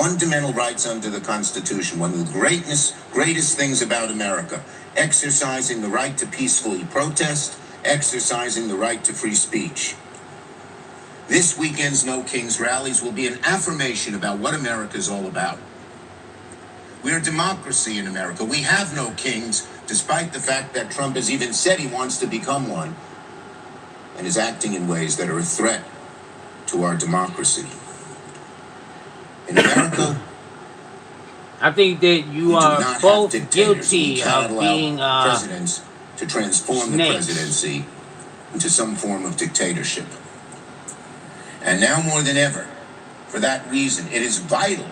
fundamental rights under the Constitution, one of the greatest things about America, exercising the right to peacefully protest, exercising the right to free speech. This weekend's No Kings rallies will be an affirmation about what America is all about. We're a democracy in America. We have no kings, despite the fact that Trump has even said he wants to become one and is acting in ways that are a threat to our democracy. In America, I think that you are both guilty of being presidents to transform snakes. The presidency into some form of dictatorship. And now more than ever, for that reason, it is vital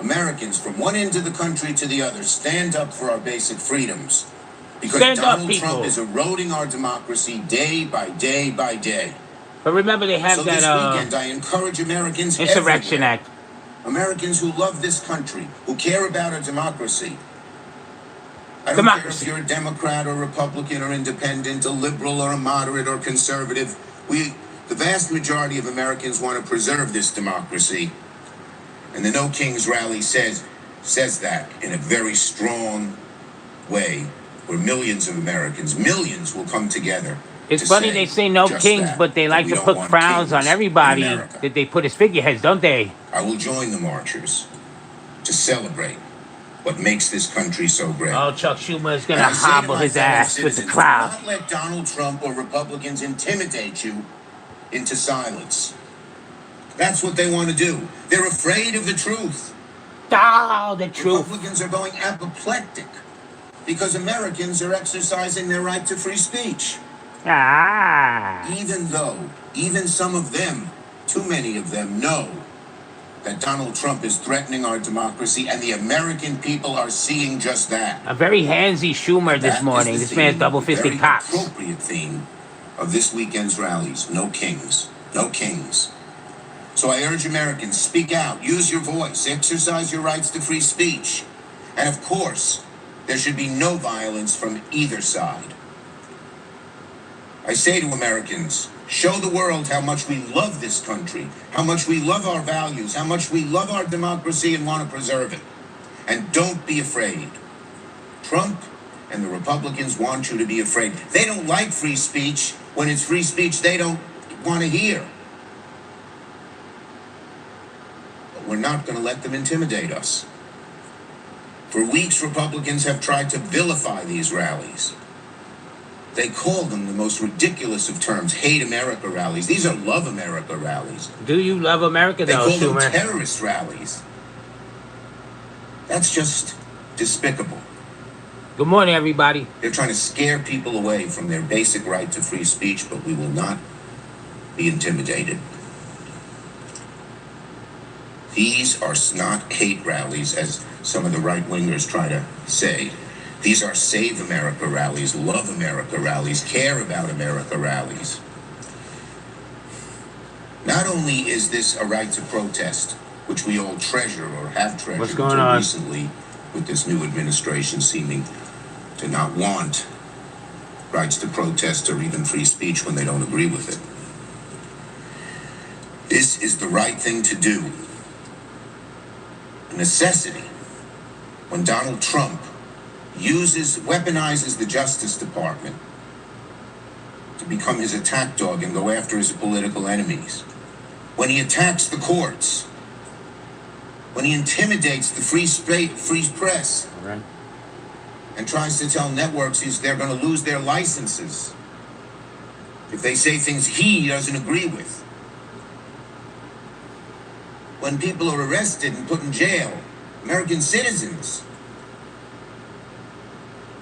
Americans from one end of the country to the other stand up for our basic freedoms. Because Donald Trump is eroding our democracy day by day by day. But remember, they have so that this weekend, I encourage Americans Insurrection everywhere, Act. Americans who love this country, who care about our democracy. I don't care if you're a Democrat or Republican or independent, a liberal or a moderate or conservative. The vast majority of Americans want to preserve this democracy. And the No Kings rally says that in a very strong way, where millions of Americans, millions will come together. It's funny they say no kings, but they like to put frowns on everybody that they put as figureheads, don't they? I will join the marchers to celebrate what makes this country so great. Oh, Chuck Schumer is going to hobble his ass with the crowd. Do not let Donald Trump or Republicans intimidate you into silence. That's what they want to do. They're afraid of the truth. Oh, the truth. Republicans are going apoplectic because Americans are exercising their right to free speech. Even some of them, too many of them, know that Donald Trump is threatening our democracy, and the American people are seeing just that. A very handsy Schumer this morning. This man's double-fisted cops. The appropriate theme of this weekend's rallies: no kings, no kings. So I urge Americans, speak out, use your voice, exercise your rights to free speech. And of course, there should be no violence from either side. I say to Americans, show the world how much we love this country, how much we love our values, how much we love our democracy and want to preserve it. And don't be afraid. Trump and the Republicans want you to be afraid. They don't like free speech. When it's free speech, they don't want to hear. But we're not going to let them intimidate us. For weeks, Republicans have tried to vilify these rallies. They call them the most ridiculous of terms, hate America rallies. These are love America rallies. Do you love America, though, They call Schumer? them terrorist rallies. That's just despicable. Good morning, everybody. They're trying to scare people away from their basic right to free speech, but we will not be intimidated. These are not hate rallies, as some of the right-wingers try to say. These are Save America rallies, Love America rallies, Care About America rallies. Not only is this a right to protest, which we all treasure or have treasured What's going on recently, with this new administration seeming to not want rights to protest or even free speech when they don't agree with it. This is the right thing to do. A necessity when Donald Trump weaponizes the Justice Department to become his attack dog and go after his political enemies. When he attacks the courts. When he intimidates the free press. Right. And tries to tell networks they're going to lose their licenses if they say things he doesn't agree with. When people are arrested and put in jail, American citizens,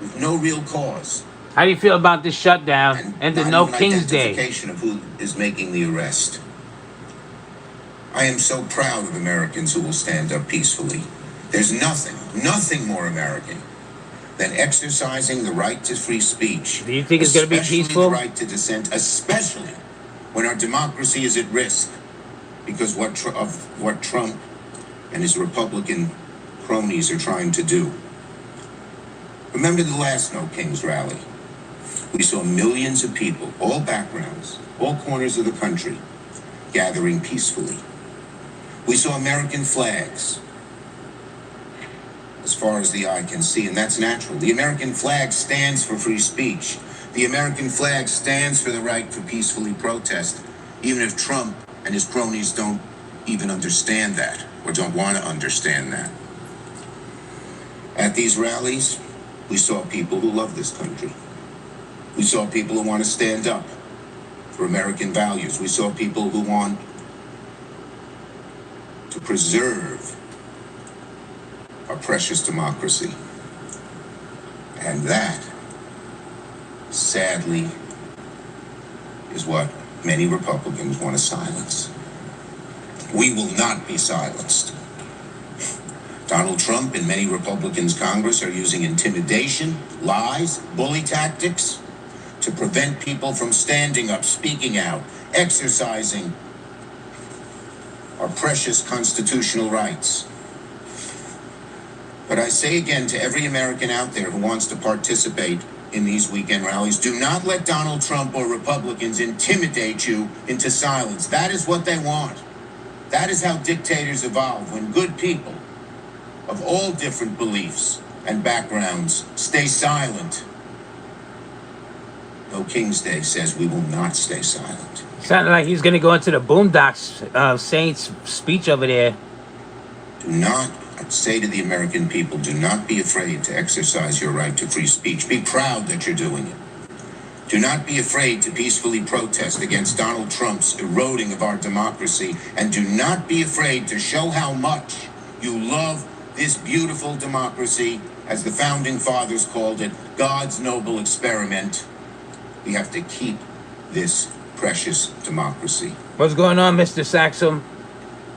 with no real cause. How do you feel about this shutdown and the No Kings Day? Identification of who is making the arrest. I am so proud of Americans who will stand up peacefully. There's nothing more American than exercising the right to free speech. Do you think it's going to be peaceful? The right to dissent, especially when our democracy is at risk because of what Trump and his Republican cronies are trying to do. Remember the last No Kings rally. We saw millions of people, all backgrounds, all corners of the country, gathering peacefully. We saw American flags as far as the eye can see, and that's natural. The American flag stands for free speech. The American flag stands for the right to peacefully protest, even if Trump and his cronies don't even understand that, or don't want to understand that. At these rallies, we saw people who love this country. We saw people who want to stand up for American values. We saw people who want to preserve our precious democracy. And that, sadly, is what many Republicans want to silence. We will not be silenced. Donald Trump and many Republicans Congress are using intimidation, lies, bully tactics to prevent people from standing up, speaking out, exercising our precious constitutional rights. But I say again to every American out there who wants to participate in these weekend rallies, do not let Donald Trump or Republicans intimidate you into silence. That is what they want. That is how dictators evolve, when good people of all different beliefs and backgrounds stay silent. No King's Day says we will not stay silent. Sounded like he's going to go into the Boondocks Saints speech over there. Do not, I say to the American people, do not be afraid to exercise your right to free speech. Be proud that you're doing it. Do not be afraid to peacefully protest against Donald Trump's eroding of our democracy. And do not be afraid to show how much you love this beautiful democracy, as the founding fathers called it, God's noble experiment. We have to keep this precious democracy. What's going on, Mr. Saxum?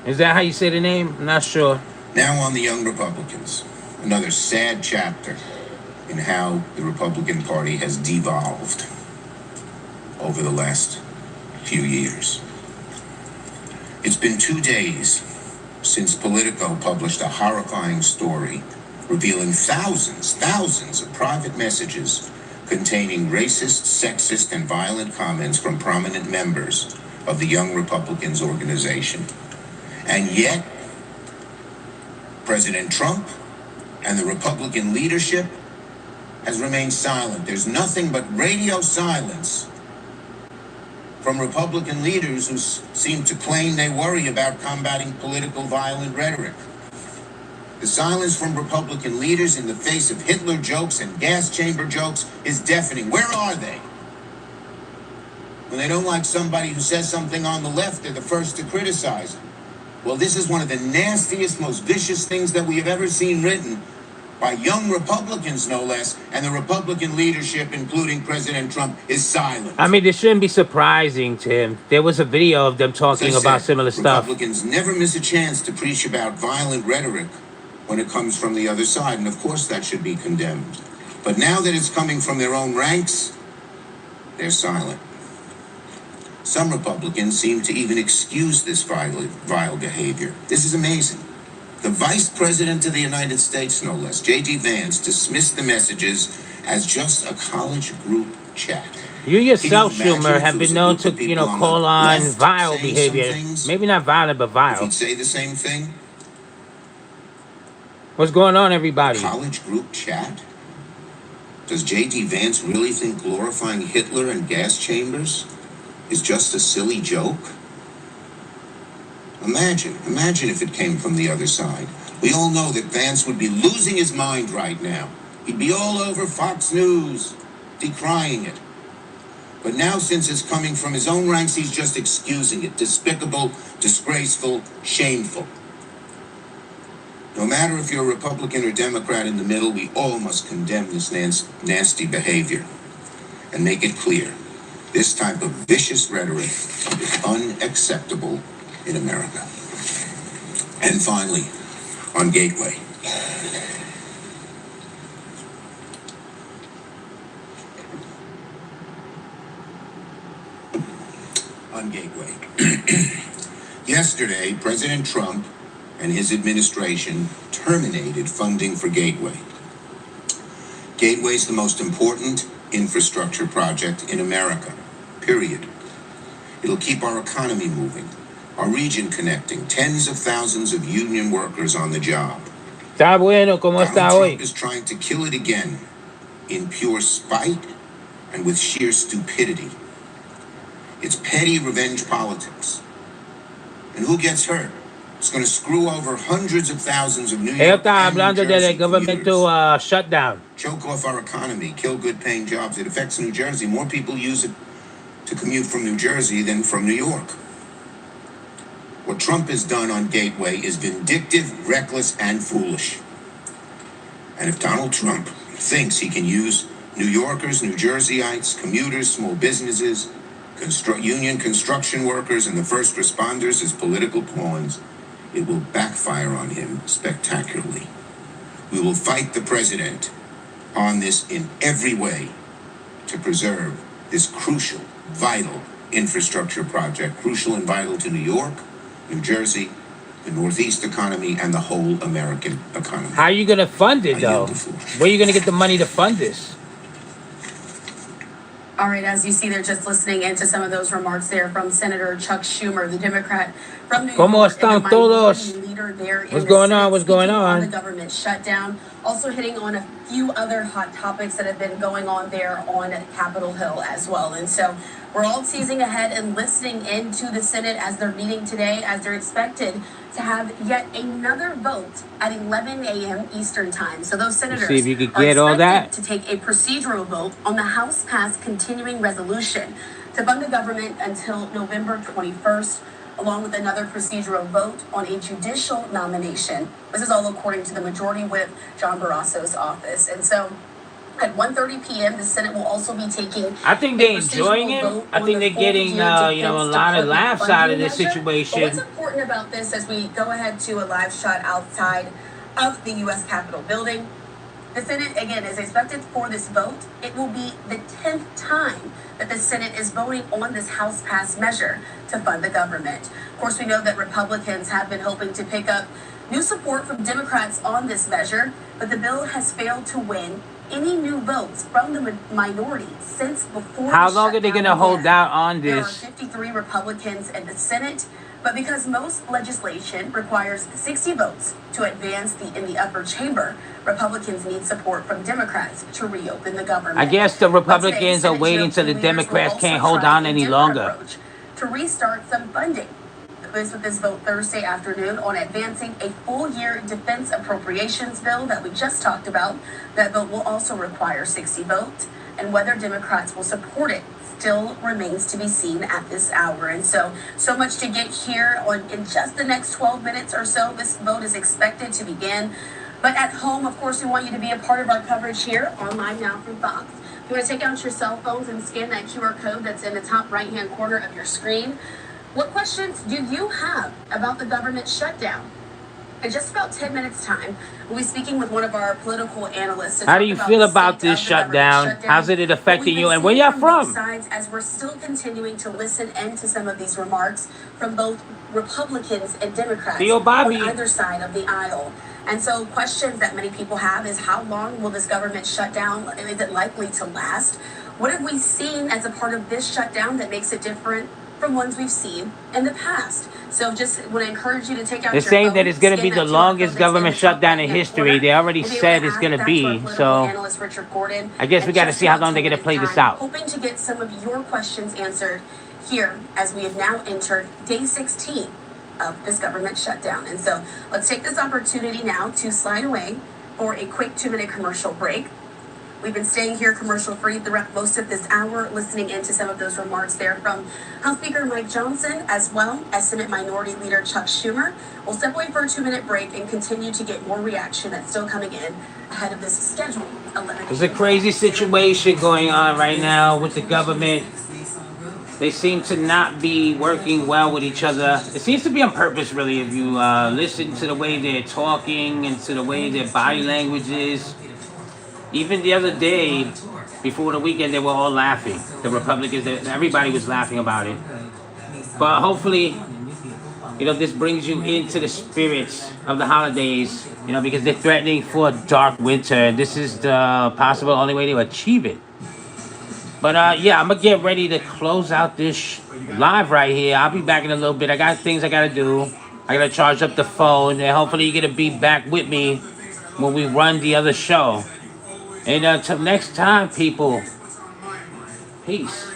Is that how you say the name? I'm not sure. Now on the Young Republicans. Another sad chapter in how the Republican Party has devolved over the last few years. It's been 2 days since Politico published a horrifying story revealing thousands of private messages containing racist, sexist, and violent comments from prominent members of the Young Republicans organization. And yet, President Trump and the Republican leadership has remained silent. There's nothing but radio silence from Republican leaders who seem to claim they worry about combating political violent rhetoric. The silence from Republican leaders in the face of Hitler jokes and gas chamber jokes is deafening. Where are they? When they don't like somebody who says something on the left, they're the first to criticize it. Well, this is one of the nastiest, most vicious things that we have ever seen written by young Republicans, no less, and the Republican leadership, including President Trump, is silent. I mean, this shouldn't be surprising to him. There was a video of them talking about similar stuff. Republicans never miss a chance to preach about violent rhetoric when it comes from the other side, and of course that should be condemned. But now that it's coming from their own ranks, they're silent. Some Republicans seem to even excuse this vile behavior. This is amazing. The Vice President of the United States, no less, J.D. Vance, dismissed the messages as just a college group chat. You yourself, Schumer, have been known to, call on vile behavior. Maybe not violent, but vile. If he'd say the same thing. What's going on, everybody? College group chat? Does J.D. Vance really think glorifying Hitler and gas chambers is just a silly joke? Imagine if it came from the other side. We all know that Vance would be losing his mind right now. He'd be all over Fox News, decrying it. But now, since it's coming from his own ranks, he's just excusing it. Despicable, disgraceful, shameful. No matter if you're a Republican or Democrat in the middle, we all must condemn this nasty behavior and make it clear. This type of vicious rhetoric is unacceptable in America. And finally, on Gateway. On Gateway. Yesterday, President Trump and his administration terminated funding for Gateway. Gateway is the most important infrastructure project in America, period. It'll keep our economy moving, Our region connecting tens of thousands of union workers on the job. Está bueno, ¿cómo Donald está Trump hoy? is trying to kill it again in pure spite and with sheer stupidity. It's petty revenge politics. And who gets hurt? It's going to screw over hundreds of thousands of New Ella York está and New hablando Jersey del governmental commuters. shutdown. Choke off our economy, kill good-paying jobs. It affects New Jersey. More people use it to commute from New Jersey than from New York. What Trump has done on Gateway is vindictive, reckless, and foolish. And if Donald Trump thinks he can use New Yorkers, New Jerseyites, commuters, small businesses, union construction workers, and the first responders as political pawns, it will backfire on him spectacularly. We will fight the president on this in every way to preserve this crucial, vital infrastructure project, crucial and vital to New York, New Jersey, the Northeast economy, and the whole American economy. How are you going to fund it, though? Where are you going to get the money to fund this? All right, as you see, they're just listening into some of those remarks there from Senator Chuck Schumer, the Democrat from New ¿Cómo York, están and the todos? minority leader there in What's the going Senate, on? What's going speaking on? the government shutdown, also hitting on a few other hot topics that have been going on there on Capitol Hill as well. And so we're all teasing ahead and listening into the Senate as they're meeting today, as they're expected to have yet another vote at 11 a.m. Eastern time. So those senators see if you could are get all expected that. to take a procedural vote on the House-passed continuing resolution to fund the government until November 21st, along with another procedural vote on a judicial nomination. This is all according to the Majority Whip, John Barrasso's office. And so at 1:30 p.m., the Senate will also be taking. I think they're enjoying it. I think they're getting, a lot of laughs out of this situation. But what's important about this as we go ahead to a live shot outside of the U.S. Capitol building, the Senate, again, is expected for this vote. It will be the 10th time that the Senate is voting on this House-passed measure to fund the government. Of course, we know that Republicans have been hoping to pick up new support from Democrats on this measure, but the bill has failed to win any new votes from the minority since before. How long are they going to hold out on There are this? 53 Republicans in the Senate, but because most legislation requires 60 votes to advance in the upper chamber, Republicans need support from Democrats to reopen the government. I guess the But today, Republicans are Senate waiting till the GOP leaders will Democrats also can't hold try on a any different longer. approach to restart some funding. With this vote Thursday afternoon on advancing a full-year defense appropriations bill that we just talked about. That vote will also require 60 votes, and whether Democrats will support it still remains to be seen at this hour. And so much to get here on in just the next 12 minutes or so. This vote is expected to begin. But at home, of course, we want you to be a part of our coverage here online now from Fox. If you want to take out your cell phones and scan that QR code that's in the top right-hand corner of your screen. What questions do you have about the government shutdown? In just about 10 minutes' time, we'll be speaking with one of our political analysts. How do you feel about this shutdown? How's it affecting you? And where y'all from? Sides, as we're still continuing to listen into some of these remarks from both Republicans and Democrats on either side of the aisle. And so questions that many people have is how long will this government shutdown, is it likely to last? What have we seen as a part of this shutdown that makes it different from ones we've seen in the past? So just want to encourage you to take out They're your saying phone, that it's going to be scan the that QR longest code government that's in the top shutdown in right-hand history. corner. They already We'll be said able it's to going to ask that to our be. political So analyst, Richard Gordon, I guess we in got to just see how about long they're 2 going to play minutes' this time, out. hoping to get some of your questions answered here as we have now entered day 16 of this government shutdown. And so let's take this opportunity now to slide away for a quick 2-minute commercial break. We've been staying here commercial-free throughout most of this hour, listening into some of those remarks there from House Speaker Mike Johnson, as well as Senate Minority Leader Chuck Schumer. We'll step away for a 2-minute break and continue to get more reaction that's still coming in ahead of this scheduled 11. There's a crazy situation going on right now with the government. They seem to not be working well with each other. It seems to be on purpose, really, if you listen to the way they're talking and to the way their body language is. Even the other day, before the weekend, they were all laughing. The Republicans, everybody was laughing about it. But hopefully, this brings you into the spirits of the holidays, because they're threatening for a dark winter. And this is the possible only way to achieve it. But yeah, I'm gonna get ready to close out this live right here. I'll be back in a little bit. I got things I gotta do. I gotta charge up the phone, and hopefully you're gonna be back with me when we run the other show. And until next time, people, peace.